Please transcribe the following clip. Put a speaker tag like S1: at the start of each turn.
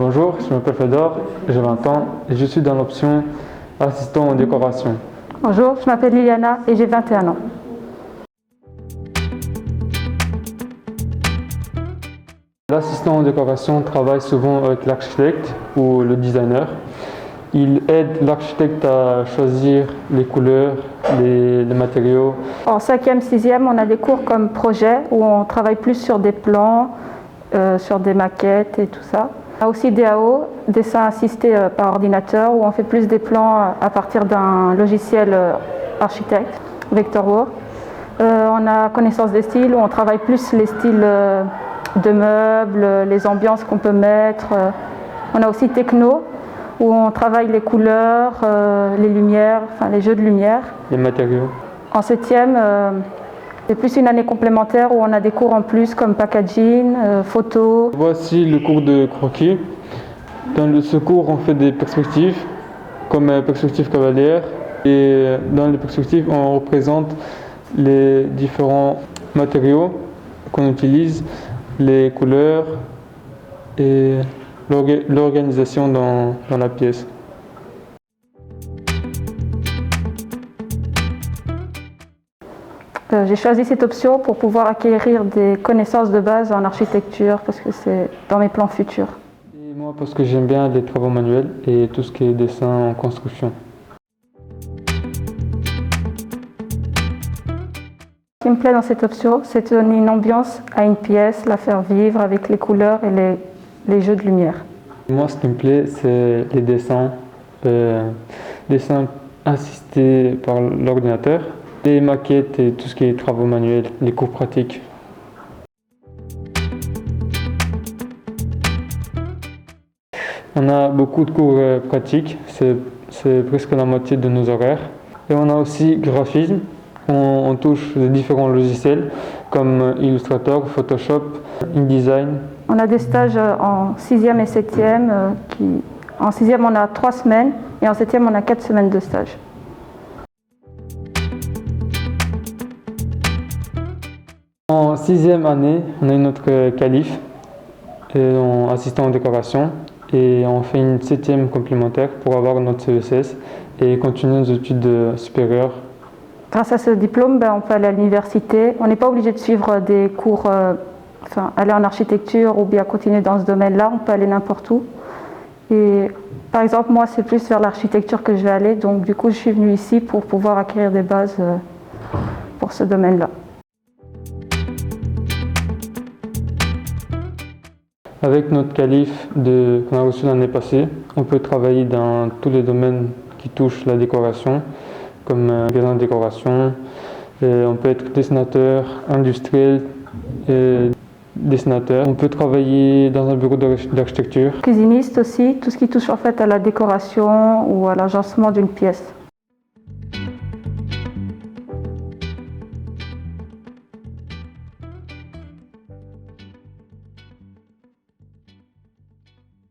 S1: Bonjour, je m'appelle Fedor, j'ai 20 ans et je suis dans l'option assistant en décoration.
S2: Bonjour, je m'appelle Liliana et j'ai 21 ans.
S1: L'assistant en décoration travaille souvent avec l'architecte ou le designer. Il aide l'architecte à choisir les couleurs, les matériaux.
S2: En 5e, 6e, on a des cours comme projet où on travaille plus sur des plans, sur des maquettes et tout ça. On a aussi DAO, dessin assisté par ordinateur, où on fait plus des plans à partir d'un logiciel architecte, Vectorworks. On a connaissance des styles, où on travaille plus les styles de meubles, les ambiances qu'on peut mettre. On a aussi techno, où on travaille les couleurs, les lumières, enfin les jeux de lumière.
S1: Les matériaux.
S2: En 7e, c'est plus une année complémentaire où on a des cours en plus comme packaging, photo.
S1: Voici le cours de croquis. Dans ce cours, on fait des perspectives, comme perspective cavalière. Et dans les perspectives, on représente les différents matériaux qu'on utilise, les couleurs et l'organisation dans la pièce.
S2: J'ai choisi cette option pour pouvoir acquérir des connaissances de base en architecture parce que c'est dans mes plans futurs.
S1: Et moi parce que j'aime bien les travaux manuels et tout ce qui est dessin en construction.
S2: Ce qui me plaît dans cette option, c'est de donner une ambiance à une pièce, la faire vivre avec les couleurs et les jeux de lumière.
S1: Moi, ce qui me plaît, c'est les dessins assistés par l'ordinateur, les maquettes et tout ce qui est travaux manuels, les cours pratiques. On a beaucoup de cours pratiques, c'est presque la moitié de nos horaires. Et on a aussi graphisme. On touche les différents logiciels comme Illustrator, Photoshop, InDesign.
S2: On a des stages en 6e et 7e. En 6e, on a 3 semaines et en 7e, on a 4 semaines de stage.
S1: En 6e année, on a notre qualif, assistant en décoration, et on fait une 7e complémentaire pour avoir notre CESS et continuer nos études supérieures.
S2: Grâce à ce diplôme, on peut aller à l'université. On n'est pas obligé de suivre des cours, aller en architecture ou bien continuer dans ce domaine-là. On peut aller n'importe où. Et par exemple, moi, c'est plus vers l'architecture que je vais aller. Donc, du coup, je suis venue ici pour pouvoir acquérir des bases pour ce domaine-là.
S1: Avec notre qualif qu'on a reçu l'année passée, on peut travailler dans tous les domaines qui touchent la décoration, comme magasin de décoration. On peut être dessinateur industriel, dessinateur. On peut travailler dans un bureau d'architecture.
S2: Cuisiniste aussi, tout ce qui touche en fait à la décoration ou à l'agencement d'une pièce.